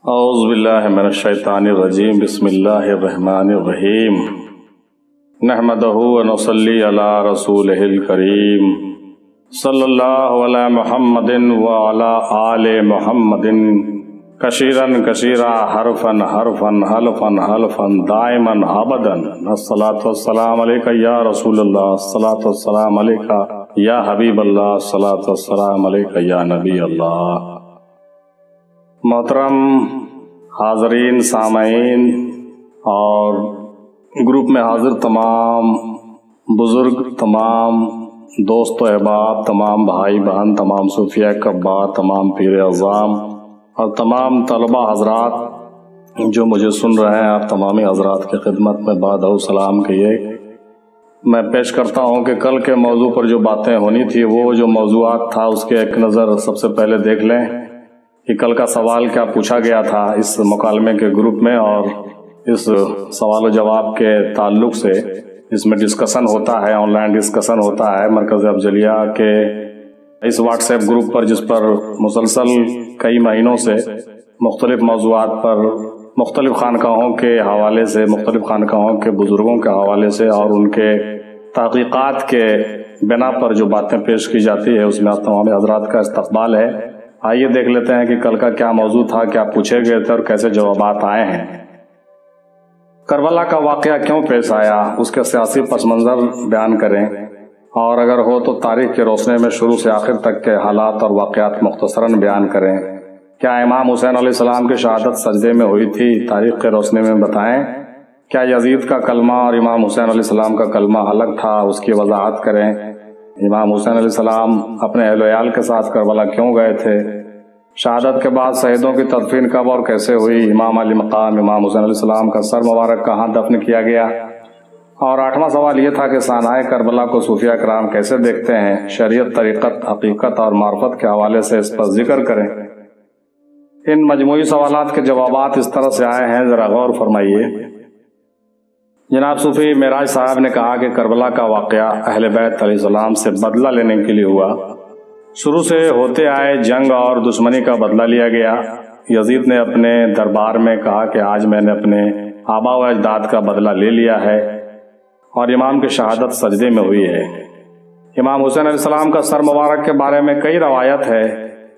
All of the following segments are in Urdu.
اعوذ باللہ من الشیطان الرجیم بسم اللہ الرحمن الرحیم نحمدہ ونصلی علی رسولہ الکریم صلی اللہ علی محمد وعلی آل محمد کثیرا کثیرا حرفا حرفا حلفا حلفا دائما ابدا الصلاۃ والسلام علیکہ یا رسول اللہ، الصلاۃ والسلام علیکہ یا حبیب اللہ، الصلاۃ والسلام علیکہ یا نبی اللہ۔ محترم حاضرین، سامعین اور گروپ میں حاضر تمام بزرگ، تمام دوست و احباب، تمام بھائی بہن، تمام صوفیہ کبار، تمام پیر اعظام اور تمام طلبہ حضرات جو مجھے سن رہے ہیں، آپ تمامی حضرات کی خدمت میں بعد سلام کہیے۔ میں پیش کرتا ہوں کہ کل کے موضوع پر جو باتیں ہونی تھی، وہ جو موضوعات تھا اس کے ایک نظر سب سے پہلے دیکھ لیں کہ کل کا سوال کیا پوچھا گیا تھا اس مکالمے کے گروپ میں، اور اس سوال و جواب کے تعلق سے اس میں ڈسکشن ہوتا ہے، آن لائن ڈسکشن ہوتا ہے مرکز افضلیہ کے اس واٹس ایپ گروپ پر، جس پر مسلسل کئی مہینوں سے مختلف موضوعات پر مختلف خانقاہوں کے حوالے سے، مختلف خانقاہوں کے بزرگوں کے حوالے سے اور ان کے تحقیقات کے بنا پر جو باتیں پیش کی جاتی ہے، اس میں آپ تمام حضرات کا استقبال ہے۔ آئیے دیکھ لیتے ہیں کہ کل کا کیا موضوع تھا، کیا پوچھے گئے تھے اور کیسے جوابات آئے ہیں۔ کربلا کا واقعہ کیوں پیش آیا، اس کے سیاسی پس منظر بیان کریں، اور اگر ہو تو تاریخ کے روشنی میں شروع سے آخر تک کے حالات اور واقعات مختصراً بیان کریں۔ کیا امام حسین علیہ السلام کی شہادت سجدے میں ہوئی تھی، تاریخ کے روشنی میں بتائیں۔ کیا یزید کا کلمہ اور امام حسین علیہ السلام کا کلمہ الگ تھا، اس کی وضاحت کریں۔ امام حسین علیہ السلام اپنے اہل و عیال کے ساتھ کربلا کیوں گئے تھے۔ شہادت کے بعد شہیدوں کی تدفین کب اور کیسے ہوئی۔ امام علی مقام امام حسین علیہ السلام کا سر مبارک کہاں دفن کیا گیا۔ اور 8واں سوال یہ تھا کہ سانحۂ کربلا کو صوفیہ کرام کیسے دیکھتے ہیں، شریعت، طریقت، حقیقت اور معرفت کے حوالے سے اس پر ذکر کریں۔ ان مجموعی سوالات کے جوابات اس طرح سے آئے ہیں، ذرا غور فرمائیے۔ جناب صوفی معراج صاحب نے کہا کہ کربلا کا واقعہ اہل بیت علیہ السلام سے بدلہ لینے کے لیے ہوا۔ شروع سے ہوتے آئے جنگ اور دشمنی کا بدلہ لیا گیا۔ یزید نے اپنے دربار میں کہا کہ آج میں نے اپنے آبا و اجداد کا بدلہ لے لیا ہے، اور امام کی شہادت سجدے میں ہوئی ہے۔ امام حسین علیہ السلام کا سر مبارک کے بارے میں کئی روایت ہے،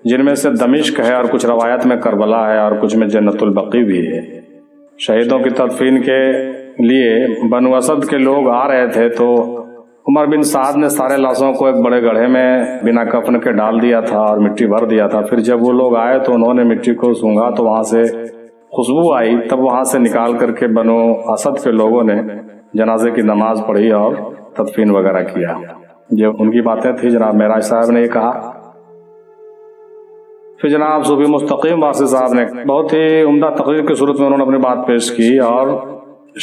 جن میں سے دمشق ہے، اور کچھ روایت میں کربلا ہے، اور کچھ میں جنت البقیع بھی ہے۔ شہیدوں کی تدفین کے لیے بنو اسد کے لوگ آ رہے تھے، تو عمر بن سعد نے سارے لاشوں کو ایک بڑے گڑھے میں بنا کفن کے ڈال دیا تھا اور مٹی بھر دیا تھا۔ پھر جب وہ لوگ آئے تو انہوں نے مٹی کو سونگا تو وہاں سے خوشبو آئی، تب وہاں سے نکال کر کے بنو اسد کے لوگوں نے جنازے کی نماز پڑھی اور تدفین وغیرہ کیا۔ یہ ان کی باتیں تھی، جناب معراج صاحب نے یہ کہا۔ پھر جناب صوفی مستقیم واصل صاحب نے بہت ہی عمدہ تقریر کی صورت میں انہوں نے اپنی بات پیش کی، اور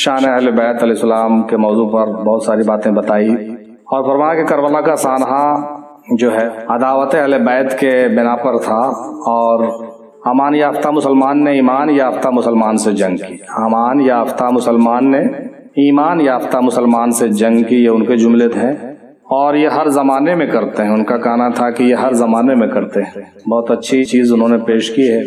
شان اہل بیت علیہ السلام کے موضوع پر بہت ساری باتیں بتائی، اور فرمایا کہ کربلا کا سانحہ جو ہے عداوت اہل بیت کے بنا پر تھا، اور امان یافتہ مسلمان نے ایمان یافتہ مسلمان سے جنگ کی۔ امان یافتہ مسلمان نے ایمان یافتہ مسلمان سے جنگ کی، یہ ان کے جملے تھے، اور یہ ہر زمانے میں کرتے ہیں۔ ان کا کہنا تھا کہ یہ ہر زمانے میں کرتے ہیں۔ بہت اچھی چیز انہوں نے پیش کی ہے۔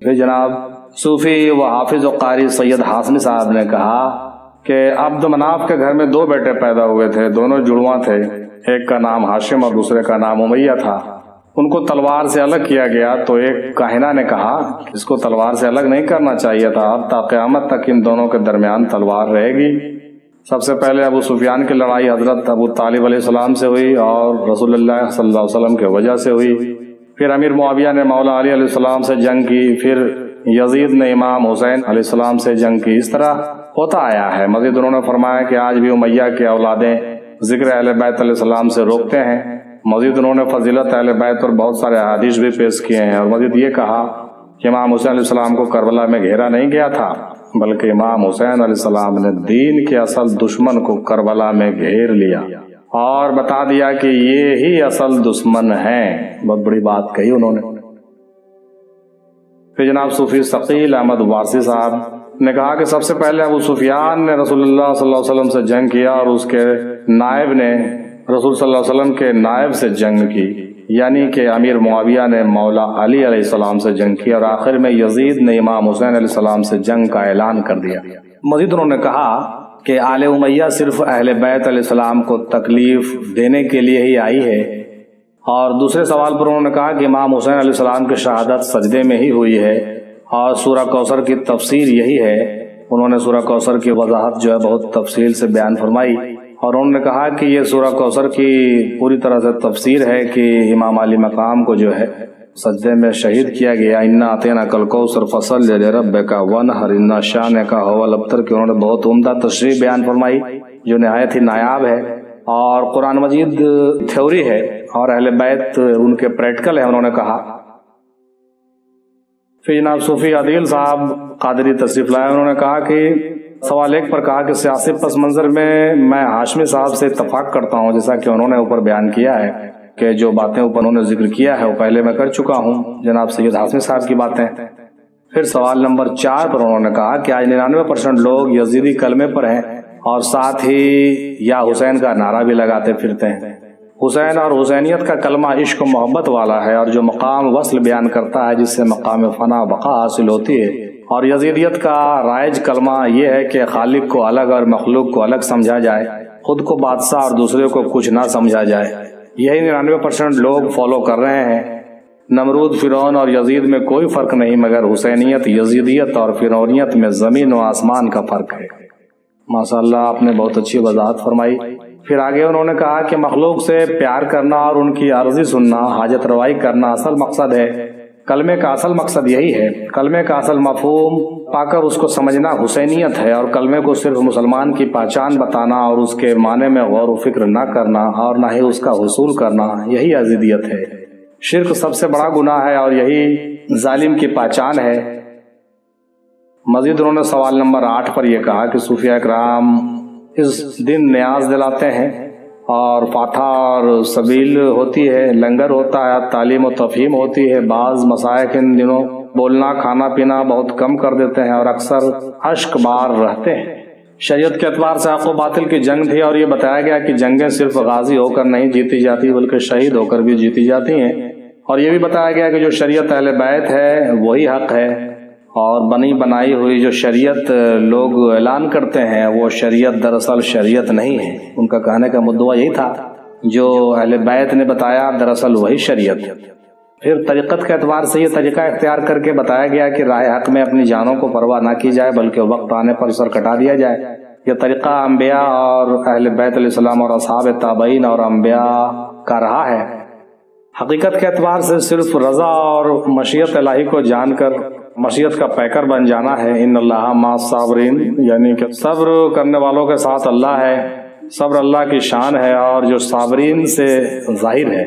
پھر جناب صوفی و حافظ و قاری سید ہاشمی صاحب نے کہا کہ عبد مناف کے گھر میں 2 بیٹے پیدا ہوئے تھے، دونوں جڑواں تھے، ایک کا نام ہاشم اور دوسرے کا نام امیہ تھا۔ ان کو تلوار سے الگ کیا گیا تو ایک کاہنہ نے کہا کہ اس کو تلوار سے الگ نہیں کرنا چاہیے تھا، اب تا قیامت تک ان دونوں کے درمیان تلوار رہے گی۔ سب سے پہلے ابو سفیان کی لڑائی حضرت ابو طالب علیہ السلام سے ہوئی اور رسول اللہ صلی اللہ علیہ وسلم کی وجہ سے ہوئی۔ پھر امیر معاویہ نے مولا علی علیہ السلام سے جنگ کی، پھر یزید نے امام حسین علیہ السلام سے جنگ کی۔ اس طرح ہوتا آیا ہے۔ مزید انہوں نے فرمایا کہ آج بھی امیہ کے اولادیں ذکر اہل بیت علیہ السلام سے روکتے ہیں۔ مزید انہوں نے فضیلت اہل بیت پر بہت سارے احادیث بھی پیش کیے ہیں، اور مزید یہ کہا کہ امام حسین علیہ السلام کو کربلا میں گھیرا نہیں گیا تھا، بلکہ امام حسین علیہ السلام نے دین کے اصل دشمن کو کربلا میں گھیر لیا اور بتا دیا کہ یہ ہی اصل دشمن ہیں۔ بہت بڑی بات کہی انہوں نے۔ پھر جناب صوفی ثقیل احمد وارثی صاحب نے کہا کہ سب سے پہلے ابو سفیان نے رسول اللہ صلی اللہ علیہ وسلم سے جنگ کیا، اور اس کے نائب نے رسول صلی اللہ علیہ وسلم کے نائب سے جنگ کی۔ یعنی کہ امیر معاویہ نے مولا علی علیہ السلام سے جنگ کی اور آخر میں یزید نے امام حسین علیہ السلام سے جنگ کا اعلان کر دیا۔ مزید انہوں نے کہا کہ آل امیہ صرف اہل بیت علیہ السلام کو تکلیف دینے کے لیے ہی آئی ہے، اور دوسرے سوال پر انہوں نے کہا کہ امام حسین علیہ السلام کی شہادت سجدے میں ہی ہوئی ہے اور سورہ کوثر کی تفسیر یہی ہے۔ انہوں نے سورہ کوثر کی وضاحت جو ہے بہت تفصیل سے بیان فرمائی، اور انہوں نے کہا کہ یہ سورہ کوثر کی پوری طرح سے تفسیر ہے کہ امام علی مقام کو جو ہے سجدے میں شہید کیا گیا۔ انا اعطیناک الکوثر فصل لربک وانحر ان شانک هو الابتر کہ انہوں نے بہت عمدہ تشریح بیان فرمائی جو نہایت ہی نایاب ہے، اور قرآن مجید تھیوری ہے اور اہل بیت ان کے پریکٹیکل ہے۔ انہوں نے کہا پھر جناب صوفی عادل صاحب قادری تشریف لائے، انہوں نے کہا کہ سوال ایک پر کہا کہ سیاسی پس منظر میں ہاشمی صاحب سے اتفاق کرتا ہوں، جیسا کہ انہوں نے اوپر بیان کیا ہے کہ جو باتیں اوپر انہوں نے ذکر کیا ہے وہ پہلے میں کر چکا ہوں، جناب سید ہاشمی صاحب کی باتیں۔ پھر سوال نمبر 4 پر انہوں نے کہا کہ آج 99% لوگ یزیدی کلمے پر ہیں اور ساتھ ہی یا حسین کا نعرہ بھی لگاتے پھرتے ہیں۔ حسین اور حسینیت کا کلمہ عشق و محبت والا ہے اور جو مقام وصل بیان کرتا ہے جس سے مقام فنا بقا حاصل ہوتی ہے، اور یزیدیت کا رائج کلمہ یہ ہے کہ خالق کو الگ اور مخلوق کو الگ سمجھا جائے، خود کو بادشاہ اور دوسرے کو کچھ نہ سمجھا جائے۔ یہی 99% لوگ فالو کر رہے ہیں۔ نمرود، فرعون اور یزید میں کوئی فرق نہیں، مگر حسینیت، یزیدیت اور فرعونیت میں زمین و آسمان کا فرق ہے۔ ماشاءاللہ آپ نے بہت اچھی وضاحت فرمائی۔ پھر آگے انہوں نے کہا کہ مخلوق سے پیار کرنا اور ان کی عرضی سننا، حاجت روائی کرنا اصل مقصد ہے۔ کلمے کا اصل مقصد یہی ہے۔ کلمے کا اصل مفہوم پا کر اس کو سمجھنا حسینیت ہے، اور کلمے کو صرف مسلمان کی پہچان بتانا اور اس کے معنی میں غور و فکر نہ کرنا اور نہ ہی اس کا حصول کرنا، یہی یزیدیت ہے۔ شرک سب سے بڑا گناہ ہے اور یہی ظالم کی پہچان ہے۔ مزید انہوں نے سوال نمبر 8 پر یہ کہا کہ صوفیاء کرام اس دن نیاز دلاتے ہیں اور فاتحہ اور سبیل ہوتی ہے، لنگر ہوتا ہے، تعلیم و تفہیم ہوتی ہے۔ بعض مشائخ ان دنوں بولنا کھانا پینا بہت کم کر دیتے ہیں اور اکثر اشک بار رہتے ہیں۔ شریعت کے اعتبار سے حق و باطل کی جنگ تھی، اور یہ بتایا گیا کہ جنگیں صرف غازی ہو کر نہیں جیتی جاتی بلکہ شہید ہو کر بھی جیتی جاتی ہیں، اور یہ بھی بتایا گیا کہ جو شریعت اہل بیت ہے وہی حق ہے، اور بنی بنائی ہوئی جو شریعت لوگ اعلان کرتے ہیں وہ شریعت دراصل شریعت نہیں ہے۔ ان کا کہنے کا مدعا یہی تھا، جو اہل بیت نے بتایا دراصل وہی شریعت۔ پھر طریقت کے اعتبار سے یہ طریقہ اختیار کر کے بتایا گیا کہ راہ حق میں اپنی جانوں کو پرواہ نہ کی جائے بلکہ وقت آنے پر سر کٹا دیا جائے۔ یہ طریقہ انبیاء اور اہل بیت علیہ السلام اور اصحاب تابعین اور انبیاء کا رہا ہے۔ حقیقت کے اعتبار سے صرف رضا اور مشیت الہی کو جان کر مشیت کا پیکر بن جانا ہے۔ ان اللہ مع الصابرین، یعنی کہ صبر کرنے والوں کے ساتھ اللہ ہے، صبر اللہ کی شان ہے اور جو صابرین سے ظاہر ہے۔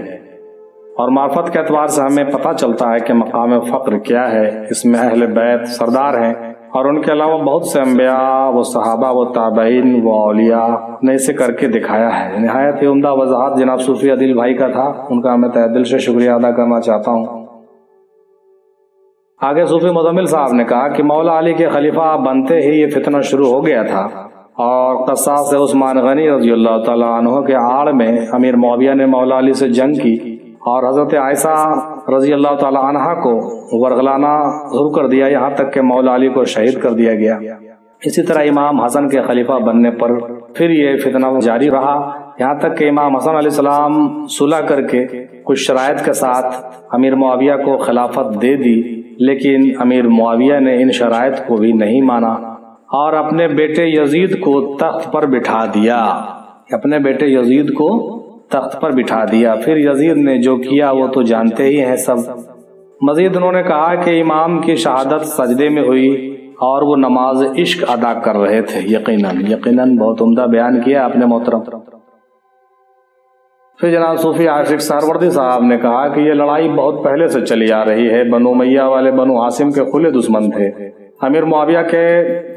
اور معرفت کے اعتبار سے ہمیں پتہ چلتا ہے کہ مقام فقر کیا ہے۔ اس میں اہل بیت سردار ہیں، اور ان کے علاوہ بہت سے انبیاء، وہ صحابہ، وہ تابعین، وہ اولیاء نے اسے کر کے دکھایا ہے۔ نہایت ہی عمدہ وضاحت جناب صوفی عادل بھائی کا تھا، ان کا میں تہہ دل سے شکریہ ادا کرنا چاہتا ہوں۔ آگے صوفی مزمل صاحب نے کہا کہ مولا علی کے خلیفہ بنتے ہی یہ فتنہ شروع ہو گیا تھا، اور قصاص عثمان غنی رضی اللہ تعالیٰ عنہ کے آڑ میں امیر معاویہ نے مولا علی سے جنگ کی اور حضرت عائشہ رضی اللہ تعالیٰ عنہ کو ورغلانا شروع کر دیا، یہاں تک کہ مولا علی کو شہید کر دیا گیا۔ اسی طرح امام حسن کے خلیفہ بننے پر پھر یہ فتنہ جاری رہا، یہاں تک کہ امام حسن علیہ السلام صلح کر کے کچھ شرائط کے ساتھ امیر معاویہ کو خلافت دے دی، لیکن امیر معاویہ نے ان شرائط کو بھی نہیں مانا اور اپنے بیٹے یزید کو تخت پر بٹھا دیا۔ اپنے بیٹے یزید کو تخت پر بٹھا دیا۔ پھر یزید نے جو کیا وہ تو جانتے ہی ہیں سب۔ مزید انہوں نے کہا کہ امام کی شہادت سجدے میں ہوئی اور وہ نماز عشق ادا کر رہے تھے۔ یقیناً بہت عمدہ بیان کیا اپنے محترم۔ پھر جناب صوفی عاشق سہروردی صاحب نے کہا کہ یہ لڑائی بہت پہلے سے چلی آ رہی ہے۔ بنو امیہ والے بنو عاصم کے کھلے دشمن تھے۔ امیر معاویہ کے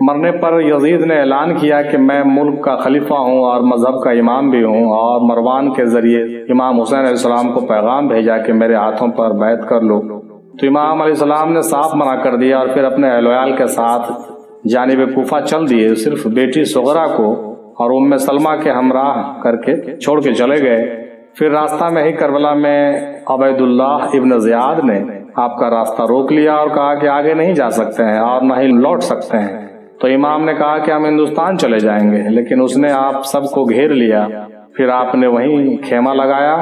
مرنے پر یزید نے اعلان کیا کہ میں ملک کا خلیفہ ہوں اور مذہب کا امام بھی ہوں، اور مروان کے ذریعے امام حسین علیہ السلام کو پیغام بھیجا کہ میرے ہاتھوں پر بیعت کر لو، تو امام علیہ السلام نے صاف منع کر دیا اور پھر اپنے اہل ویال کے ساتھ جانب کوفہ چل دیے۔ صرف بیٹی صغرا کو اور ام سلمہ کے ہمراہ کر کے چھوڑ کے چلے گئے۔ پھر راستہ میں ہی کربلا میں عبید اللہ ابن زیاد نے آپ کا راستہ روک لیا اور کہا کہ آگے نہیں جا سکتے ہیں اور نہ ہی لوٹ سکتے ہیں۔ تو امام نے کہا کہ ہم ہندوستان چلے جائیں گے، لیکن اس نے آپ سب کو گھیر لیا۔ پھر آپ نے وہیں خیمہ لگایا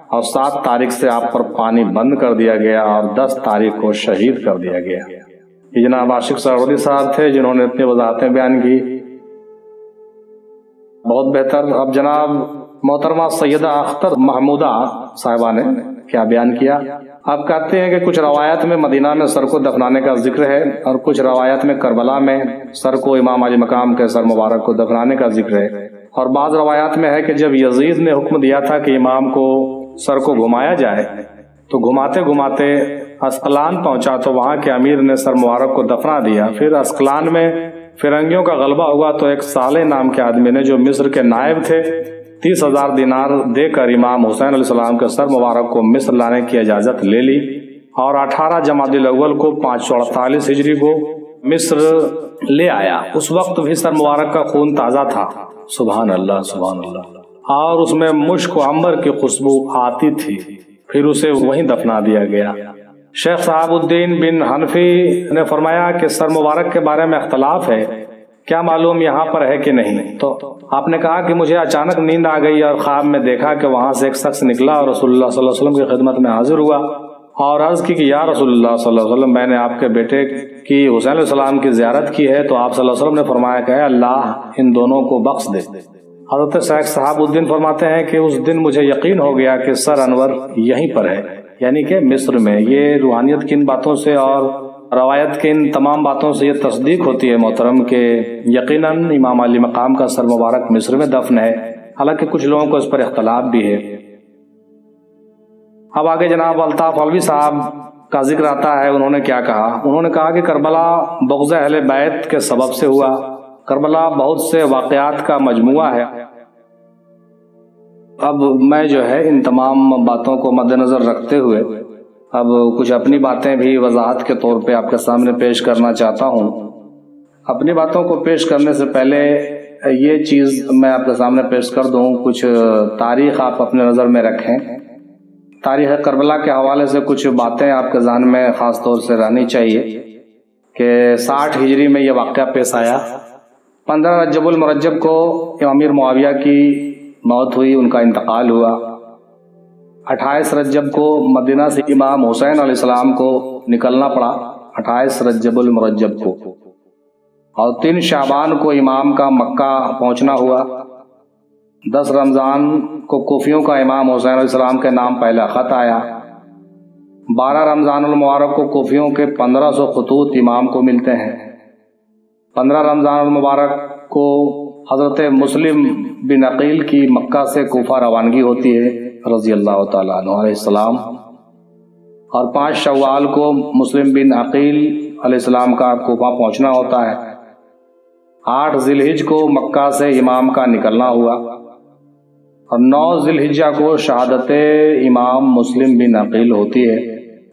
اور 7 تاریخ سے آپ پر پانی بند کر دیا گیا اور 10 تاریخ کو شہید کر دیا گیا۔ یہ جناب عاشق سرودی صاحب تھے جنہوں نے اتنی وضاحتیں بیان کی، بہت بہتر۔ اب جناب محترمہ سیدہ اختر محمودہ صاحبہ نے کیا بیان کیا؟ آپ کہتے ہیں کہ کچھ روایت میں مدینہ میں سر کو دفنانے کا ذکر ہے اور کچھ روایت میں کربلا میں سر کو امام علی مقام کے سر مبارک کو دفنانے کا ذکر ہے، اور بعض روایات میں ہے کہ جب یزید نے حکم دیا تھا کہ امام کو سر کو گھمایا جائے تو گھماتے گھماتے اسقلان پہنچا تو وہاں کے امیر نے سر مبارک کو دفنا دیا۔ پھر اسقلان میں فرنگیوں کا غلبہ ہوا تو ایک صالح نام کے آدمی نے، جو مصر کے نائب تھے، 30,000 دینار دے کر امام حسین علیہ السلام کے سر مبارک کو مصر لانے کی اجازت لے لی، اور 18 جمادی الاول کو 548 ہجری کو مصر لے آیا۔ اس وقت بھی سر مبارک کا خون تازہ تھا، سبحان اللہ سبحان اللہ، اور اس میں مشک و عنبر کی خوشبو آتی تھی۔ پھر اسے وہیں دفنا دیا گیا۔ شیخ صاحب الدین بن حنفی نے فرمایا کہ سر مبارک کے بارے میں اختلاف ہے، کیا معلوم یہاں پر ہے کہ نہیں؟ تو آپ نے کہا کہ مجھے اچانک نیند آ گئی اور خواب میں دیکھا کہ وہاں سے ایک شخص نکلا اور رسول اللہ صلی اللہ علیہ وسلم کی خدمت میں حاضر ہوا اور عرض کی کہ یا رسول اللہ صلی اللہ علیہ وسلم، میں نے آپ کے بیٹے کی حسین علیہ السلام کی زیارت کی ہے۔ تو آپ صلی اللہ علیہ وسلم نے فرمایا کہ اے اللہ ان دونوں کو بخش دے۔ حضرت شیخ صاحب الدین فرماتے ہیں کہ اس دن مجھے یقین ہو گیا کہ سر انور یہیں پر ہے، یعنی کہ مصر میں۔ یہ روحانیت کی ان باتوں سے اور روایت کے ان تمام باتوں سے یہ تصدیق ہوتی ہے محترم کہ یقیناً امام علی مقام کا سر مبارک مصر میں دفن ہے، حالانکہ کچھ لوگوں کو اس پر اختلاف بھی ہے۔ اب آگے جناب الطاف علوی صاحب کا ذکر آتا ہے۔ انہوں نے کیا کہا؟ انہوں نے کہا کہ کربلا بغض اہل بیت کے سبب سے ہوا۔ کربلا بہت سے واقعات کا مجموعہ ہے۔ اب میں جو ہے ان تمام باتوں کو مد نظر رکھتے ہوئے اب کچھ اپنی باتیں بھی وضاحت کے طور پہ آپ کے سامنے پیش کرنا چاہتا ہوں۔ اپنی باتوں کو پیش کرنے سے پہلے یہ چیز میں آپ کے سامنے پیش کر دوں، کچھ تاریخ آپ اپنے نظر میں رکھیں۔ تاریخ کربلا کے حوالے سے کچھ باتیں آپ کے ذہن میں خاص طور سے رہنی چاہیے کہ 60 ہجری میں یہ واقعہ پیش آیا۔ 15 رجب المرجب کو امیر معاویہ کی موت ہوئی، ان کا انتقال ہوا۔ 28 رجب کو مدینہ سے امام حسین علیہ السلام کو نکلنا پڑا، 28 رجب المرجب کو، اور 3 شعبان کو امام کا مکہ پہنچنا ہوا۔ 10 رمضان کو کوفیوں کا امام حسین علیہ السلام کے نام پہلا خط آیا۔ 12 رمضان المبارک کو کوفیوں کے 1500 خطوط امام کو ملتے ہیں۔ 15 رمضان المبارک کو حضرت مسلم بن عقیل کی مکہ سے کوفہ روانگی ہوتی ہے رضی اللہ تعالیٰ عنہ علیہ السلام، اور 5 شوال کو مسلم بن عقیل علیہ السلام کا کوفہ پہنچنا ہوتا ہے۔ 8 ذی الحجہ کو مکہ سے امام کا نکلنا ہوا، اور 9 ذی الحجہ کو شہادت امام مسلم بن عقیل ہوتی ہے۔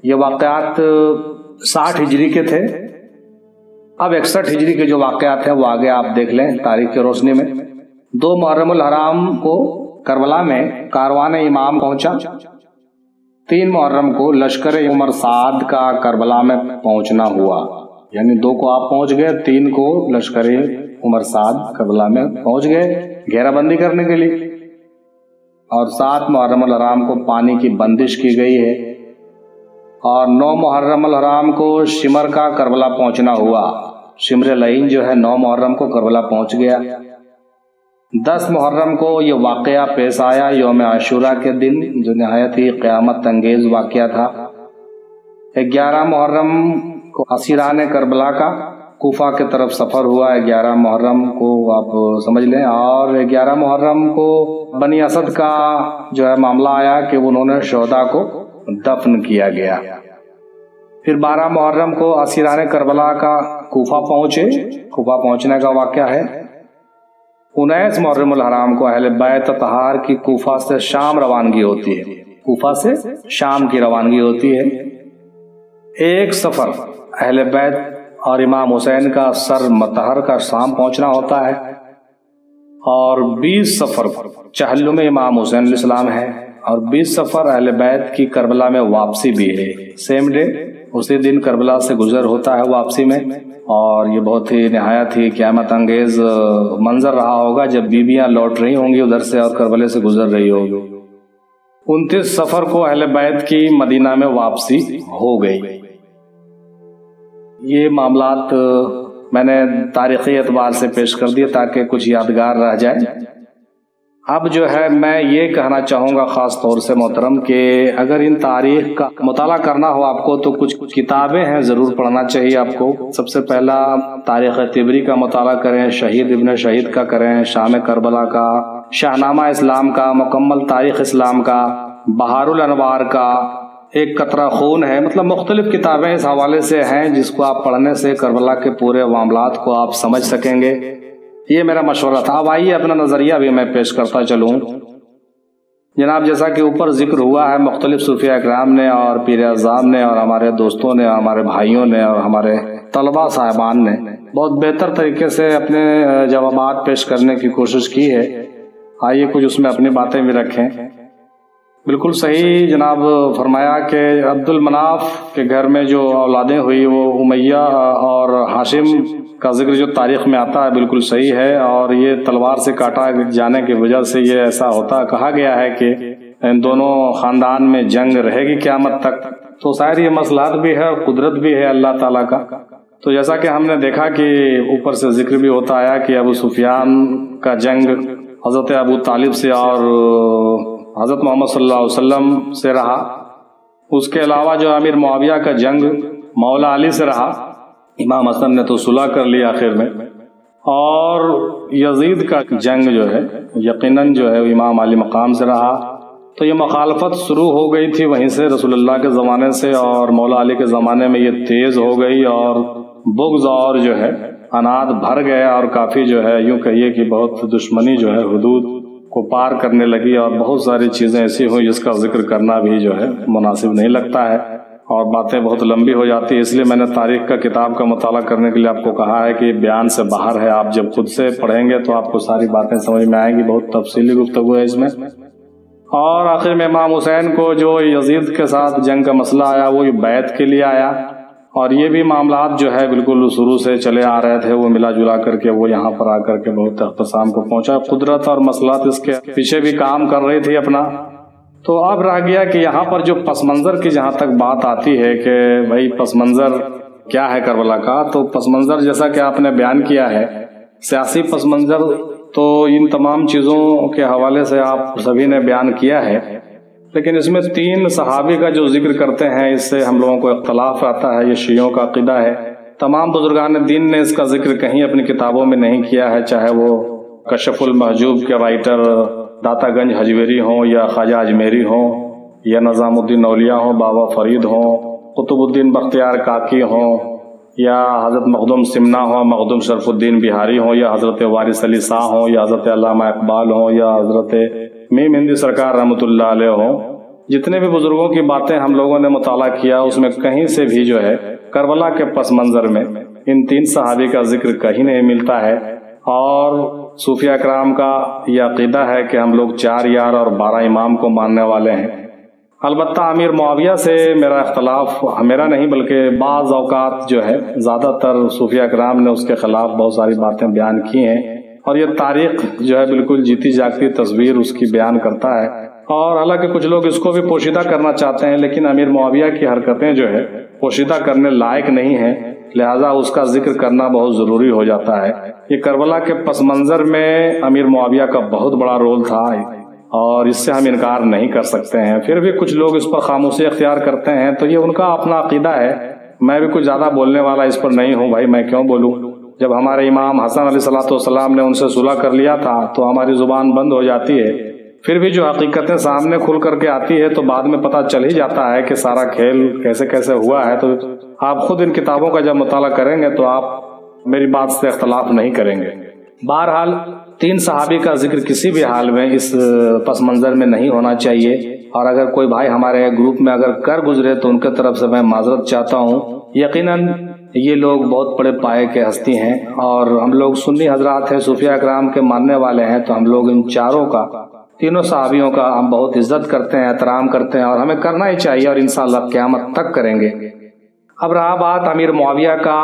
یہ واقعات 60 ہجری کے تھے۔ اب 61 ہجری کے جو واقعات ہیں وہ آگے آپ دیکھ لیں تاریخ کی روشنی میں۔ 2 محرم الحرام کو کربلا میں کاروان امام پہنچا۔ 3 محرم کو لشکر عمر سعد کا کربلا میں پہنچنا ہوا، یعنی 2 کو آپ پہنچ گئے، 3 کو لشکر عمر سعد کربلا میں پہنچ گئے گھیرا بندی کرنے کے لیے، اور 7 محرم الحرام کو پانی کی بندش کی گئی ہے، اور 9 محرم الحرام کو شمر کا کربلا پہنچنا ہوا۔ شمر لعین جو ہے 9 محرم کو کربلا پہنچ گیا۔ 10 محرم کو یہ واقعہ پیش آیا یوم عاشورہ کے دن، جو نہایت ہی قیامت انگیز واقعہ تھا۔ 11 محرم کو اسیران کربلا کا کوفہ کی طرف سفر ہوا، 11 محرم کو آپ سمجھ لیں، اور 11 محرم کو بنی اسد کا جو ہے معاملہ آیا کہ انہوں نے شہداء کو دفن کیا گیا۔ پھر 12 محرم کو اسیران کربلا کا کوفہ پہنچے، کوفہ پہنچنے کا واقعہ ہے۔ 19 محرم الحرام کو اہل بیت اطہار کی کوفہ سے شام روانگی ہوتی ہے، کوفہ سے شام کی روانگی ہوتی ہے۔ 1 صفر اہل بیت اور امام حسین کا سر مطہر کا شام پہنچنا ہوتا ہے، اور 20 صفر چہلم امام حسین علیہ السلام ہے، اور 20 سفر اہل بیت کی کربلا میں واپسی بھی ہے، سیم ڈے، اسی دن کربلا سے گزر ہوتا ہے واپسی میں۔ اور یہ بہت ہی نہایت ہی قیامت انگیز منظر رہا ہوگا جب بیویاں لوٹ رہی ہوں گی ادھر سے اور کربلے سے گزر رہی ہوگی۔ 29 سفر کو اہل بیت کی مدینہ میں واپسی ہو گئی۔ یہ معاملات میں نے تاریخی اعتبار سے پیش کر دیے تاکہ کچھ یادگار رہ جائے۔ اب جو ہے میں یہ کہنا چاہوں گا خاص طور سے محترم کہ اگر ان تاریخ کا مطالعہ کرنا ہو آپ کو تو کچھ کتابیں ہیں ضرور پڑھنا چاہیے آپ کو۔ سب سے پہلا تاریخ طبری کا مطالعہ کریں، شہید ابن شہید کا کریں، شام کربلا کا، شاہنامہ اسلام کا، مکمل تاریخ اسلام کا، بہار الانوار کا، ایک قطرہ خون ہے، مطلب مختلف کتابیں اس حوالے سے ہیں جس کو آپ پڑھنے سے کربلا کے پورے معاملات کو آپ سمجھ سکیں گے۔ یہ میرا مشورہ تھا۔ اب آئیے اپنا نظریہ بھی میں پیش کرتا چلوں۔ جناب جیسا کہ اوپر ذکر ہوا ہے، مختلف صوفیاء اکرام نے اور پیر اعظام نے اور ہمارے دوستوں نے اور ہمارے بھائیوں نے اور ہمارے طلباء صاحبان نے بہت بہتر طریقے سے اپنے جوابات پیش کرنے کی کوشش کی ہے۔ آئیے کچھ اس میں اپنی باتیں بھی رکھیں۔ بالکل صحیح جناب فرمایا کہ عبد المناف کے گھر میں جو اولادیں ہوئی وہ امیہ اور ہاشم کا ذکر جو تاریخ میں آتا ہے بالکل صحیح ہے، اور یہ تلوار سے کاٹا جانے کی وجہ سے یہ ایسا ہوتا کہا گیا ہے کہ ان دونوں خاندان میں جنگ رہے گی قیامت تک۔ تو ظاہر یہ مصلحت بھی ہے اور قدرت بھی ہے اللہ تعالیٰ کا۔ تو جیسا کہ ہم نے دیکھا کہ اوپر سے ذکر بھی ہوتا آیا کہ ابو سفیان کا جنگ حضرت ابو طالب سے اور حضرت محمد صلی اللہ علیہ وسلم سے رہا۔ اس کے علاوہ جو امیر معاویہ کا جنگ مولا علی سے رہا، امام حسن نے تو صلح کر لی آخر میں، اور یزید کا جنگ جو ہے یقیناً جو ہے امام علی مقام سے رہا۔ تو یہ مخالفت شروع ہو گئی تھی وہیں سے رسول اللہ کے زمانے سے، اور مولا علی کے زمانے میں یہ تیز ہو گئی اور بغض اور جو ہے اناد بھر گیا، اور کافی جو ہے یوں کہیے کہ بہت دشمنی جو ہے حدود کو پار کرنے لگی، اور بہت ساری چیزیں ایسی ہوئی جس کا ذکر کرنا بھی جو ہے مناسب نہیں لگتا ہے اور باتیں بہت لمبی ہو جاتی ہے۔ اس لیے میں نے تاریخ کا کتاب کا مطالعہ کرنے کے لیے آپ کو کہا ہے کہ بیان سے باہر ہے، آپ جب خود سے پڑھیں گے تو آپ کو ساری باتیں سمجھ میں آئیں گی، بہت تفصیلی گفتگو ہے اس میں۔ اور آخر میں امام حسین کو جو یزید کے ساتھ جنگ کا مسئلہ آیا وہ بیعت کے لیے آیا، اور یہ بھی معاملات جو ہے بالکل شروع سے چلے آ رہے تھے، وہ ملا جلا کر کے وہ یہاں پر آ کر کے بہت اختصام کو پہنچا۔ قدرت اور مسئلات اس کے پیچھے بھی کام کر رہی تھی اپنا۔ تو اب رہ گیا کہ یہاں پر جو پس منظر کی جہاں تک بات آتی ہے کہ بھائی پس منظر کیا ہے کربلا کا، تو پس منظر جیسا کہ آپ نے بیان کیا ہے، سیاسی پس منظر تو ان تمام چیزوں کے حوالے سے آپ سبھی نے بیان کیا ہے، لیکن اس میں 3 صحابی کا جو ذکر کرتے ہیں اس سے ہم لوگوں کو اختلاف آتا ہے۔ یہ شیعوں کا عقیدہ ہے، تمام بزرگان دین نے اس کا ذکر کہیں اپنی کتابوں میں نہیں کیا ہے، چاہے وہ کشف المحجوب کے رائٹر داتا گنج حجویری ہوں یا خواجہ اجمیری ہوں یا نظام الدین اولیاء ہوں، بابا فرید ہوں، قطب الدین بختیار کاکی ہوں، یا حضرت مخدوم سمنا ہوں، مخدوم شرف الدین بہاری ہوں، یا حضرت وارث علی شاہ ہوں، یا حضرت علامہ اقبال ہوں، یا حضرت میم ہندی سرکار رحمۃ اللہ علیہ ہوں۔ جتنے بھی بزرگوں کی باتیں ہم لوگوں نے مطالعہ کیا اس میں کہیں سے بھی جو ہے کربلا کے پس منظر میں ان 3 صحابی کا ذکر کہیں نہیں ملتا ہے۔ اور صوفیہ اکرام کا یہ عقیدہ ہے کہ ہم لوگ 4 یار اور 12 امام کو ماننے والے ہیں۔ البتہ امیر معاویہ سے میرا اختلاف، میرا نہیں بلکہ بعض اوقات جو ہے زیادہ تر صوفیہ اکرام نے اس کے خلاف بہت ساری باتیں بیان کی ہیں، اور یہ تاریخ جو ہے بالکل جیتی جاگتی تصویر اس کی بیان کرتا ہے۔ اور حالانکہ کچھ لوگ اس کو بھی پوشیدہ کرنا چاہتے ہیں، لیکن امیر معاویہ کی حرکتیں جو ہے پوشیدہ کرنے لائق نہیں ہیں، لہذا اس کا ذکر کرنا بہت ضروری ہو جاتا ہے۔ یہ کربلا کے پس منظر میں امیر معاویہ کا بہت بڑا رول تھا، اور اس سے ہم انکار نہیں کر سکتے ہیں۔ پھر بھی کچھ لوگ اس پر خاموشی اختیار کرتے ہیں، تو یہ ان کا اپنا عقیدہ ہے۔ میں بھی کچھ زیادہ بولنے والا اس پر نہیں ہوں، بھائی میں کیوں بولوں؟ جب ہمارے امام حسن علیہ السلام نے ان سے صلح کر لیا تھا تو ہماری زبان بند ہو جاتی ہے۔ پھر بھی جو حقیقتیں سامنے کھل کر کے آتی ہے تو بعد میں پتہ چل ہی جاتا ہے کہ سارا کھیل کیسے کیسے ہوا ہے۔ تو آپ خود ان کتابوں کا جب مطالعہ کریں گے تو آپ میری بات سے اختلاف نہیں کریں گے۔ بہرحال 3 صحابی کا ذکر کسی بھی حال میں اس پس منظر میں نہیں ہونا چاہیے، اور اگر کوئی بھائی ہمارے گروپ میں اگر کر گزرے تو ان کی طرف سے میں معذرت چاہتا ہوں۔ یقیناً یہ لوگ بہت بڑے پائے کے ہستی ہیں، اور ہم لوگ سنی حضرات ہیں، صوفیہ اکرام کے ماننے والے ہیں، تو ہم لوگ ان چاروں کا تینوں صحابیوں کا ہم بہت عزت کرتے ہیں، احترام کرتے ہیں، اور ہمیں کرنا ہی چاہیے، اور انشاءاللہ قیامت تک کریں گے۔ اب رہا بات امیر معاویہ کا،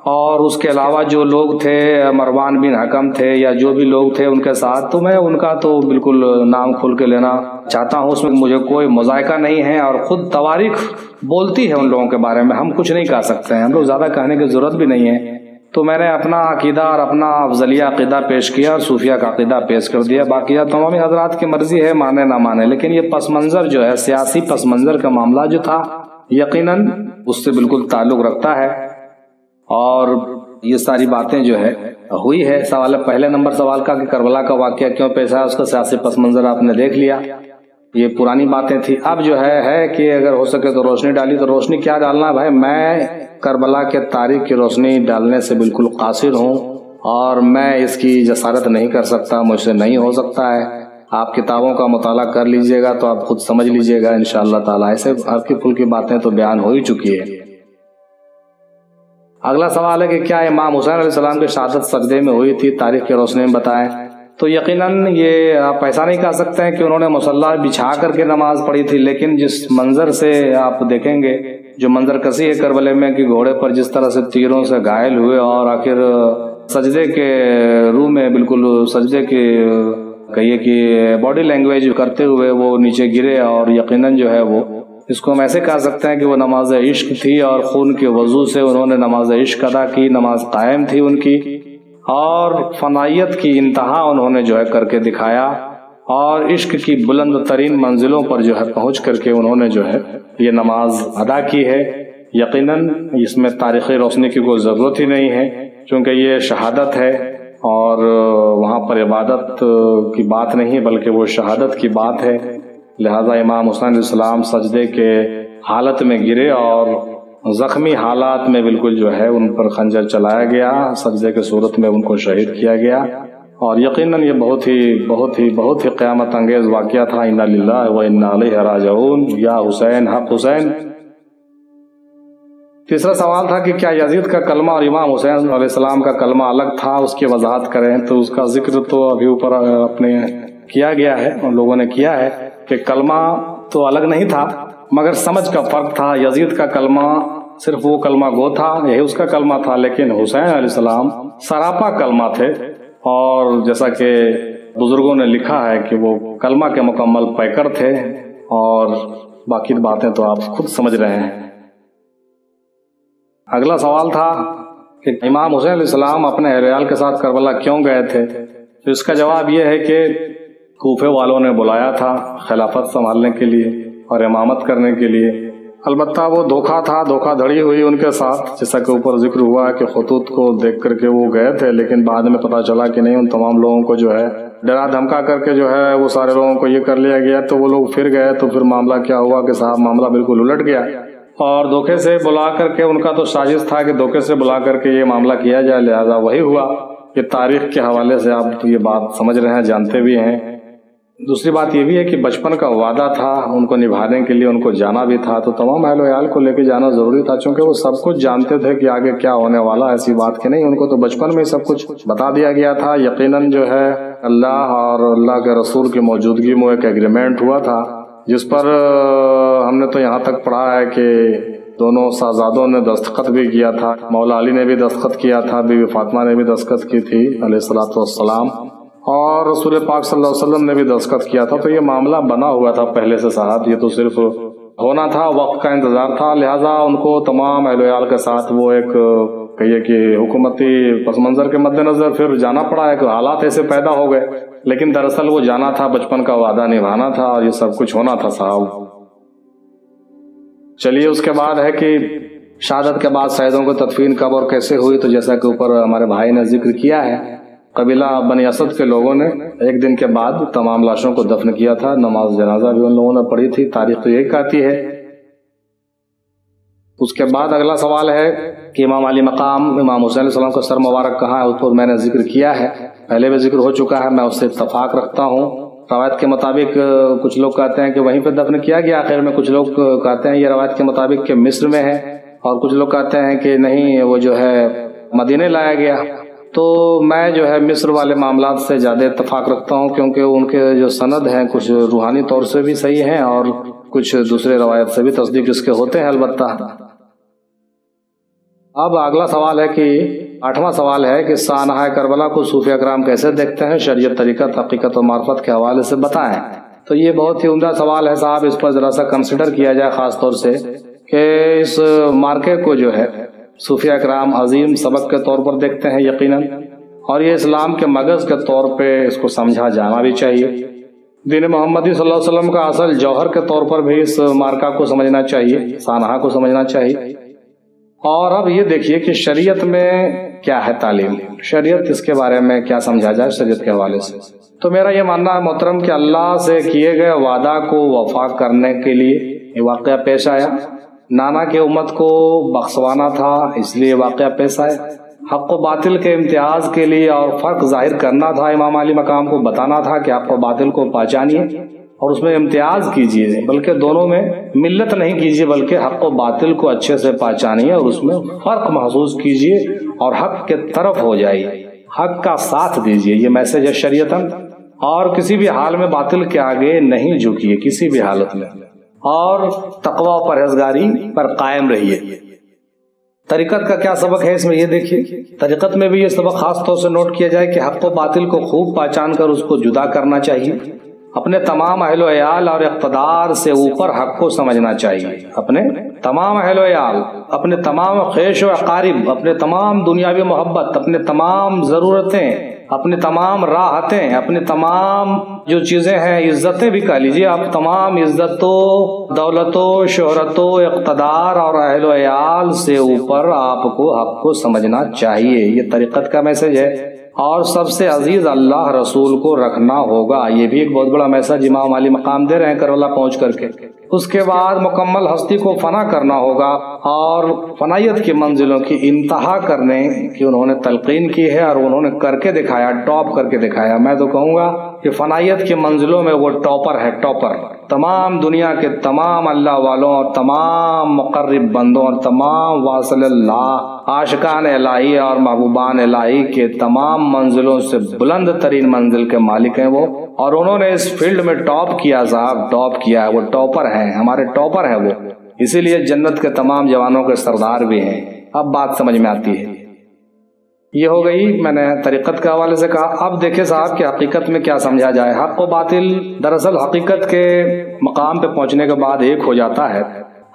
اور اس کے علاوہ جو لوگ تھے، مروان بن حکم تھے یا جو بھی لوگ تھے ان کے ساتھ، تو میں ان کا تو بالکل نام کھول کے لینا چاہتا ہوں، اس میں مجھے کوئی مذائقہ نہیں ہے، اور خود تواریخ بولتی ہے ان لوگوں کے بارے میں، ہم کچھ نہیں کہہ سکتے ہیں، ہم لوگ زیادہ کہنے کی ضرورت بھی نہیں ہے۔ تو میں نے اپنا عقیدہ اور اپنا افضلیہ عقیدہ پیش کیا اور صوفیہ کا عقیدہ پیش کر دیا، باقی تمام حضرات کی مرضی ہے مانے نہ مانے، لیکن یہ پس منظر جو ہے، سیاسی پس منظر کا معاملہ جو تھا، یقیناً اس سے بالکل تعلق رکھتا ہے، اور یہ ساری باتیں جو ہے ہوئی ہے۔ سوال پہلے نمبر سوال کا کہ کربلا کا واقعہ کیوں پیش آیا، اس کا سیاسی پس منظر آپ نے دیکھ لیا، یہ پرانی باتیں تھی۔ اب جو ہے کہ اگر ہو سکے تو روشنی ڈالی، تو روشنی کیا ڈالنا ہے بھائی، میں کربلا کے تاریخ کی روشنی ڈالنے سے بالکل قاصر ہوں، اور میں اس کی جسارت نہیں کر سکتا، مجھ سے نہیں ہو سکتا ہے۔ آپ کتابوں کا مطالعہ کر لیجئے گا تو آپ خود سمجھ لیجئے گا انشاءاللہ تعالیٰ، ایسے ہلکی پھلکی باتیں تو بیان ہو ہی چکی ہے۔ اگلا سوال ہے کہ کیا امام حسین علیہ السلام کی شہادت سجدے میں ہوئی تھی، تاریخ کی روشنی میں بتائیں۔ تو یقیناً یہ آپ ایسا نہیں کہہ سکتے ہیں کہ انہوں نے مصلی بچھا کر کے نماز پڑھی تھی، لیکن جس منظر سے آپ دیکھیں گے، جو منظر کسی ہے کربلے میں کہ گھوڑے پر جس طرح سے تیروں سے گھائل ہوئے، اور آخر سجدے کے روح میں بالکل سجدے کے کہیے کہ باڈی لینگویج کرتے ہوئے وہ نیچے گرے، اور یقیناً جو ہے وہ اس کو ہم ایسے کہہ سکتے ہیں کہ وہ نماز عشق تھی، اور خون کے وضو سے انہوں نے نماز عشق ادا کی، نماز قائم تھی ان کی، اور فنائیت کی انتہا انہوں نے جو ہے کر کے دکھایا، اور عشق کی بلند ترین منزلوں پر جو ہے پہنچ کر کے انہوں نے جو ہے یہ نماز ادا کی ہے۔ یقیناً اس میں تاریخی روشنی کی کوئی ضرورت ہی نہیں ہے، چونکہ یہ شہادت ہے، اور وہاں پر عبادت کی بات نہیں بلکہ وہ شہادت کی بات ہے، لہذا امام حسین علیہ السلام سجدے کے حالت میں گرے، اور زخمی حالات میں بالکل جو ہے ان پر خنجر چلایا گیا، سجدے کے صورت میں ان کو شہید کیا گیا، اور یقیناً یہ بہت ہی قیامت انگیز واقعہ تھا۔ انا للہ و انا الیہ راجعون، یا حسین حق حسین۔ تیسرا سوال تھا کہ کیا یزید کا کلمہ اور امام حسین علیہ السلام کا کلمہ الگ تھا، اس کی وضاحت کریں۔ تو اس کا ذکر تو ابھی اوپر اپنے کیا گیا ہے، ان لوگوں نے کیا ہے کہ کلمہ تو الگ نہیں تھا، مگر سمجھ کا فرق تھا۔ یزید کا کلمہ صرف وہ کلمہ گو تھا، یہی اس کا کلمہ تھا، لیکن حسین علیہ السلام سراپا کلمہ تھے، اور جیسا کہ بزرگوں نے لکھا ہے کہ وہ کلمہ کے مکمل پیکر تھے، اور باقی باتیں تو آپ خود سمجھ رہے ہیں۔ اگلا سوال تھا کہ امام حسین علیہ السلام اپنے اہل عیال کے ساتھ کربلا کیوں گئے تھے۔ تو اس کا جواب یہ ہے کہ کوفے والوں نے بلایا تھا خلافت سنبھالنے کے لیے اور امامت کرنے کے لیے، البتہ وہ دھوکہ تھا، دھوکہ دھڑی ہوئی ان کے ساتھ، جیسا کہ اوپر ذکر ہوا کہ خطوط کو دیکھ کر کے وہ گئے تھے، لیکن بعد میں پتہ چلا کہ نہیں، ان تمام لوگوں کو جو ہے ڈرا دھمکا کر کے جو ہے وہ سارے لوگوں کو یہ کر لیا گیا، تو وہ لوگ پھر گئے، تو پھر معاملہ کیا ہوا کہ صاحب معاملہ بالکل الٹ گیا، اور دھوکے سے بلا کر کے، ان کا تو سازش تھا کہ دھوکے سے بلا کر کے یہ معاملہ کیا جائے، لہذا وہی ہوا۔ یہ تاریخ کے حوالے سے آپ یہ بات سمجھ رہے ہیں، جانتے بھی ہیں۔ دوسری بات یہ بھی ہے کہ بچپن کا وعدہ تھا، ان کو نبھانے کے لیے ان کو جانا بھی تھا، تو تمام اہل و عیال کو لے کے جانا ضروری تھا، چونکہ وہ سب کچھ جانتے تھے کہ آگے کیا ہونے والا، ایسی بات کہ نہیں، ان کو تو بچپن میں سب کچھ بتا دیا گیا تھا۔ یقیناً جو ہے اللہ اور اللہ کے رسول کی موجودگی میں ایک ایگریمنٹ ہوا تھا، جس پر ہم نے تو یہاں تک پڑھا ہے کہ دونوں شہزادوں نے دستخط بھی کیا تھا، مولا علی نے بھی دستخط کیا تھا، بی بی فاطمہ نے بھی دستخط کی تھی علیہ الصلوۃ والسلام، اور رسول پاک صلی اللہ علیہ وسلم نے بھی دستخط کیا تھا، تو یہ معاملہ بنا ہوا تھا پہلے سے صاحب، یہ تو صرف ہونا تھا، وقت کا انتظار تھا، لہٰذا ان کو تمام اہل و عیال کے ساتھ وہ ایک کہیے کہ حکومتی پس منظر کے مد نظر پھر جانا پڑا ہے کہ حالات ایسے پیدا ہو گئے، لیکن دراصل وہ جانا تھا، بچپن کا وعدہ نبھانا تھا، اور یہ سب کچھ ہونا تھا صاحب۔ چلیے اس کے بعد ہے کہ شہادت کے بعد شہیدوں کو تدفین کب اور کیسے ہوئی، تو جیسا کہ اوپر ہمارے بھائی نے ذکر کیا ہے، قبیلہ بنی اسد کے لوگوں نے ایک دن کے بعد تمام لاشوں کو دفن کیا تھا، نماز جنازہ بھی ان لوگوں نے پڑھی تھی، تاریخ تو یہی کہتی ہے۔ اس کے بعد اگلا سوال ہے کہ امام علی مقام امام حسین علیہ السلام کا سر مبارک کہاں ہے، اس پر میں نے ذکر کیا ہے، پہلے بھی ذکر ہو چکا ہے، میں اس سے اتفاق رکھتا ہوں۔ روایت کے مطابق کچھ لوگ کہتے ہیں کہ وہیں پہ دفن کیا گیا آخر میں، کچھ لوگ کہتے ہیں یہ روایت کے مطابق کہ مصر میں ہے، اور کچھ لوگ کہتے ہیں کہ نہیں وہ جو ہے مدینے لایا گیا۔ تو میں جو ہے مصر والے معاملات سے زیادہ اتفاق رکھتا ہوں، کیونکہ ان کے جو سند ہیں کچھ روحانی طور سے بھی صحیح ہیں اور کچھ دوسرے روایت سے بھی تصدیق اس کے ہوتے ہیں البتہ۔ اب اگلا سوال ہے کہ 8واں سوال ہے کہ سانحہ کربلا کو صوفیہ کرام کیسے دیکھتے ہیں، شریعت، طریقت، حقیقت و معرفت کے حوالے سے بتائیں۔ تو یہ بہت ہی عمدہ سوال ہے صاحب، اس پر ذرا سا کنسیڈر کیا جائے خاص طور سے کہ اس مارکے کو جو ہے صوفیہ کرام عظیم سبق کے طور پر دیکھتے ہیں یقیناً، اور یہ اسلام کے مغز کے طور پہ اس کو سمجھا جانا بھی چاہیے۔ دین محمدی صلی اللہ علیہ وسلم کا اصل جوہر کے طور پر بھی اس مارکہ کو سمجھنا چاہیے، سانحہ کو سمجھنا چاہیے۔ اور اب یہ دیکھیے کہ شریعت میں کیا ہے تعلیم، شریعت اس کے بارے میں کیا سمجھا جائے شریعت کے حوالے سے۔ تو میرا یہ ماننا ہے محترم کہ اللہ سے کیے گئے وعدہ کو وفا کرنے کے لیے یہ واقعہ پیش آیا، نانا کے امت کو بخشوانا تھا اس لیے واقعہ پیش آیا، حق و باطل کے امتیاز کے لیے اور فرق ظاہر کرنا تھا، امام علی مقام کو بتانا تھا کہ حق و باطل کو پہچانیے اور اس میں امتیاز کیجیے، بلکہ دونوں میں ملت نہیں کیجیے بلکہ حق و باطل کو اچھے سے پہچانیے اور اس میں فرق محسوس کیجیے اور حق کے طرف ہو جائیے، حق کا ساتھ دیجیے، یہ میسج ہے شریعتاً۔ اور کسی بھی حال میں باطل کے آگے نہیں جھکیے کسی بھی حالت میں، اور تقوی و پرہیزگاری پر قائم رہیے۔ طریقت کا کیا سبق ہے اس میں یہ دیکھیے، طریقت میں بھی یہ سبق خاص طور سے نوٹ کیا جائے کہ حق و باطل کو خوب پہچان کر اس کو جدا کرنا چاہیے، اپنے تمام اہل و عیال اور اقتدار سے اوپر حق کو سمجھنا چاہیے، اپنے تمام اہل و عیال، اپنے تمام خیش و اقارب، اپنے تمام دنیاوی محبت، اپنے تمام ضرورتیں، اپنی تمام راحتیں، اپنی تمام جو چیزیں ہیں، عزتیں بھی کہہ لیجیے آپ، تمام عزتوں، دولتوں، شہرتوں، اقتدار اور اہل و عیال سے اوپر آپ کو حق کو سمجھنا چاہیے، یہ طریقت کا میسج ہے۔ اور سب سے عزیز اللہ رسول کو رکھنا ہوگا، یہ بھی ایک بہت بڑا میسج امام علی مقام دے رہے ہیں کربلا پہنچ کر کے۔ اس کے بعد مکمل ہستی کو فنا کرنا ہوگا اور فنائیت کی منزلوں کی انتہا کرنے کی انہوں نے تلقین کی ہے اور انہوں نے کر کے دکھایا، ٹاپ کر کے دکھایا۔ میں تو کہوں گا کہ فنائیت کی منزلوں میں وہ ٹاپر ہے، ٹاپر۔ تمام دنیا کے تمام اللہ والوں اور تمام مقرب بندوں اور تمام واصل اللہ عاشقان الہی اور محبوبان الہی کے تمام منزلوں سے بلند ترین منزل کے مالک ہیں وہ، اور انہوں نے اس فیلڈ میں ٹاپ کیا صاحب، ٹاپ کیا ہے، وہ ٹاپر ہیں، ہمارے ٹاپر ہیں وہ، اسی لیے جنت کے تمام جوانوں کے سردار بھی ہیں۔ اب بات سمجھ میں آتی ہے، یہ ہو گئی میں نے طریقت کے حوالے سے کہا۔ اب دیکھیں صاحب کہ حقیقت میں کیا سمجھا جائے۔ حق و باطل دراصل حقیقت کے مقام پہ پہنچنے کے بعد ایک ہو جاتا ہے،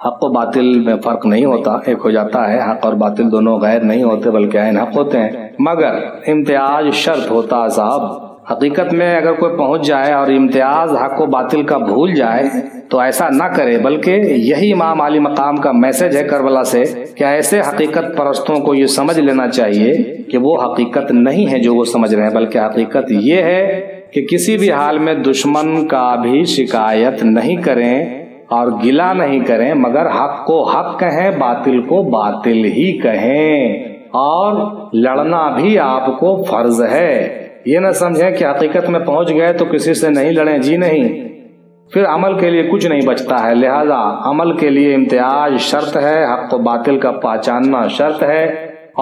حق و باطل میں فرق نہیں ہوتا، ایک ہو جاتا ہے، حق اور باطل دونوں غیر نہیں ہوتے بلکہ عین حق ہوتے ہیں، مگر امتیاز شرط ہوتا ہے صاحب۔ حقیقت میں اگر کوئی پہنچ جائے اور امتیاز حق و باطل کا بھول جائے تو ایسا نہ کرے، بلکہ یہی امام علی مقام کا میسج ہے کربلا سے کہ ایسے حقیقت پرستوں کو یہ سمجھ لینا چاہیے کہ وہ حقیقت نہیں ہے جو وہ سمجھ رہے ہیں، بلکہ حقیقت یہ ہے کہ کسی بھی حال میں دشمن کا بھی شکایت نہیں کریں اور گلہ نہیں کریں، مگر حق کو حق کہیں، باطل کو باطل ہی کہیں، اور لڑنا بھی آپ کو فرض ہے۔ یہ نہ سمجھیں کہ حقیقت میں پہنچ گئے تو کسی سے نہیں لڑیں، جی نہیں، پھر عمل کے لیے کچھ نہیں بچتا ہے۔ لہذا عمل کے لیے امتیاز شرط ہے، حق و باطل کا پہچاننا شرط ہے،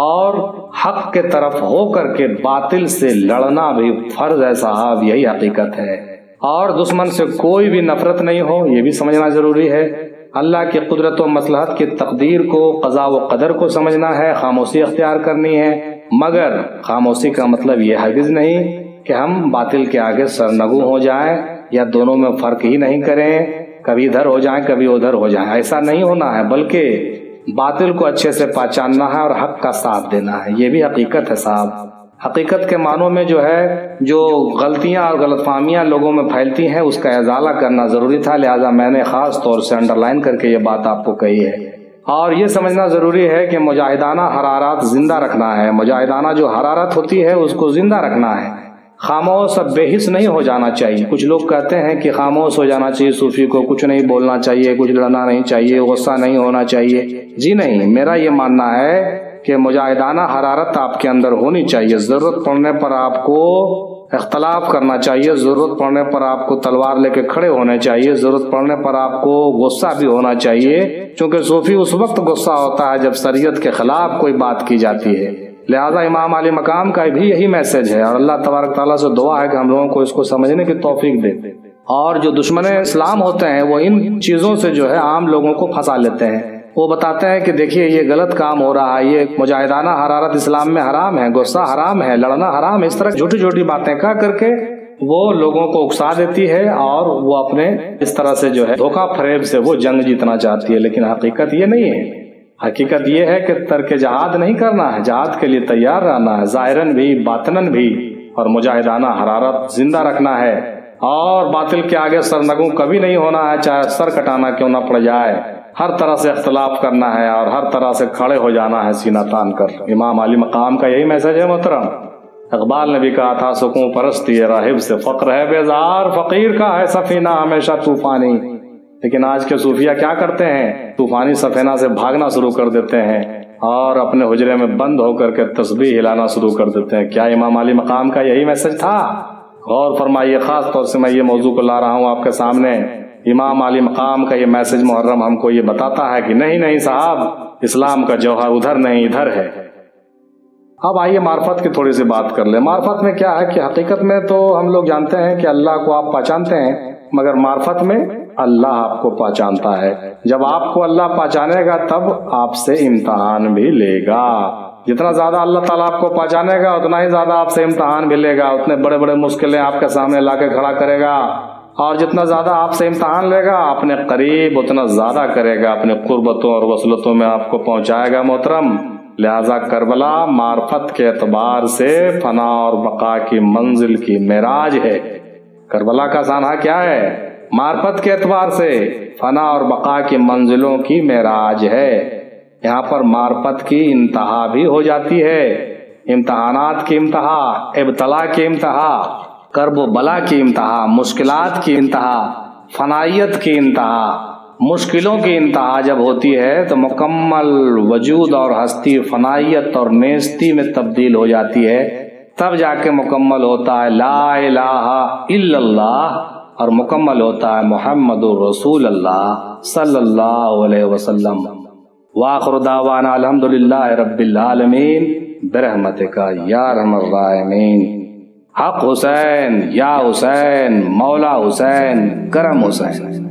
اور حق کے طرف ہو کر کے باطل سے لڑنا بھی فرض ہے صاحب، یہی حقیقت ہے۔ اور دشمن سے کوئی بھی نفرت نہیں ہو، یہ بھی سمجھنا ضروری ہے۔ اللہ کی قدرت و مصلحت کی تقدیر کو، قضاء و قدر کو سمجھنا ہے، خاموشی اختیار کرنی ہے، مگر خاموشی کا مطلب یہ ہرگز نہیں کہ ہم باطل کے آگے سرنگو ہو جائیں یا دونوں میں فرق ہی نہیں کریں، کبھی ادھر ہو جائیں کبھی ادھر ہو جائیں، ایسا نہیں ہونا ہے، بلکہ باطل کو اچھے سے پہچاننا ہے اور حق کا ساتھ دینا ہے، یہ بھی حقیقت ہے صاحب۔ حقیقت کے معنوں میں جو ہے جو غلطیاں اور غلط فہمیاں لوگوں میں پھیلتی ہیں اس کا ازالہ کرنا ضروری تھا، لہذا میں نے خاص طور سے انڈر لائن کر کے یہ بات آپ کو کہی ہے۔ اور یہ سمجھنا ضروری ہے کہ مجاہدانہ حرارت زندہ رکھنا ہے، مجاہدانہ جو حرارت ہوتی ہے اس کو زندہ رکھنا ہے، خاموش اب بے حس نہیں ہو جانا چاہیے۔ کچھ لوگ کہتے ہیں کہ خاموش ہو جانا چاہیے، صوفی کو کچھ نہیں بولنا چاہیے، کچھ لڑنا نہیں چاہیے، غصہ نہیں ہونا چاہیے، جی نہیں، میرا یہ ماننا ہے کہ مجاہدانہ حرارت آپ کے اندر ہونی چاہیے، ضرورت پڑنے پر آپ کو اختلاف کرنا چاہیے، ضرورت پڑنے پر آپ کو تلوار لے کے کھڑے ہونے چاہیے، ضرورت پڑنے پر آپ کو غصہ بھی ہونا چاہیے، چونکہ صوفی اس وقت غصہ ہوتا ہے جب شریعت کے خلاف کوئی بات کی جاتی ہے، لہٰذا امام علی مقام کا بھی یہی میسج ہے، اور اللہ تبارک تعالیٰ سے دعا ہے کہ ہم لوگوں کو اس کو سمجھنے کی توفیق دے۔ اور جو دشمن اسلام ہوتے ہیں وہ ان چیزوں سے جو ہے عام لوگوں کو پھنسا لیتے ہیں۔ وہ بتاتے ہیں کہ دیکھیے یہ غلط کام ہو رہا ہے، یہ مجاہدانہ حرارت اسلام میں حرام ہے، غصہ حرام ہے، لڑنا حرام ہے، اس طرح چھوٹی چھوٹی باتیں کہہ کر کے وہ لوگوں کو اکسا دیتی ہے، اور وہ اپنے اس طرح سے جو ہے دھوکہ فریب سے وہ جنگ جیتنا چاہتی ہے۔ لیکن حقیقت یہ نہیں ہے، حقیقت یہ ہے کہ ترک جہاد نہیں کرنا ہے، جہاد کے لیے تیار رہنا ہے، ظاہراً بھی باطناً بھی، اور مجاہدانہ حرارت زندہ رکھنا ہے، اور باطل کے آگے سرنگوں کبھی نہیں ہونا ہے، چاہے سر کٹانا کیوں نہ پڑ جائے۔ ہر طرح سے اختلاف کرنا ہے اور ہر طرح سے کھڑے ہو جانا ہے سینہ تان کر۔ امام علی مقام کا یہی میسج ہے محترم۔ اقبال نے بھی کہا تھا سکون پرستی راہب سے فقر ہے بیزار، فقیر کا ہے سفینہ ہمیشہ طوفانی۔ لیکن آج کے صوفیہ کیا کرتے ہیں؟ طوفانی سفینہ سے بھاگنا شروع کر دیتے ہیں اور اپنے حجرے میں بند ہو کر کے تسبیح ہلانا شروع کر دیتے ہیں۔ کیا امام علی مقام کا یہی میسج تھا؟ غور فرمائیے، خاص طور سے میں یہ موضوع کو لا رہا ہوں آپ کے سامنے۔ امام علی مقام کا یہ میسج محرم ہم کو یہ بتاتا ہے کہ نہیں صاحب، اسلام کا جوہر ادھر نہیں ادھر ہے۔ اب آئیے معرفت کی تھوڑی سی بات کر لیں۔ معرفت میں کیا ہے کہ حقیقت میں تو ہم لوگ جانتے ہیں کہ اللہ کو آپ پہچانتے ہیں، مگر معرفت میں اللہ آپ کو پہچانتا ہے۔ جب آپ کو اللہ پہچانے گا تب آپ سے امتحان بھی لے گا۔ جتنا زیادہ اللہ تعالیٰ آپ کو پہچانے گا اتنا ہی زیادہ آپ سے امتحان بھی لے گا، اتنے بڑے بڑے مشکلیں آپ کے سامنے لا کے کھڑا کرے گا، اور جتنا زیادہ آپ سے امتحان لے گا اپنے قریب اتنا زیادہ کرے گا، اپنے قربتوں اور وصلتوں میں آپ کو پہنچائے گا محترم۔ لہذا کربلا معرفت کے اعتبار سے فنا اور بقا کی منزل کی معراج ہے۔ کربلا کا سانحہ کیا ہے؟ معرفت کے اعتبار سے فنا اور بقا کی منزلوں کی معراج ہے۔ یہاں پر معرفت کی انتہا بھی ہو جاتی ہے، امتحانات کی انتہا، ابتلا کی انتہا، کرب و بلا کی انتہا، مشکلات کی انتہا، فنائیت کی انتہا، مشکلوں کی انتہا جب ہوتی ہے تو مکمل وجود اور ہستی فنائیت اور نیستی میں تبدیل ہو جاتی ہے، تب جا کے مکمل ہوتا ہے لا الہ الا اللہ، اور مکمل ہوتا ہے محمد رسول اللہ صلی اللہ علیہ وسلم۔ وآخر دعوانا الحمدللہ رب العالمین برحمتک یا ارحم الراحمین۔ حق حسین، یا حسین، مولا حسین، کرم حسین۔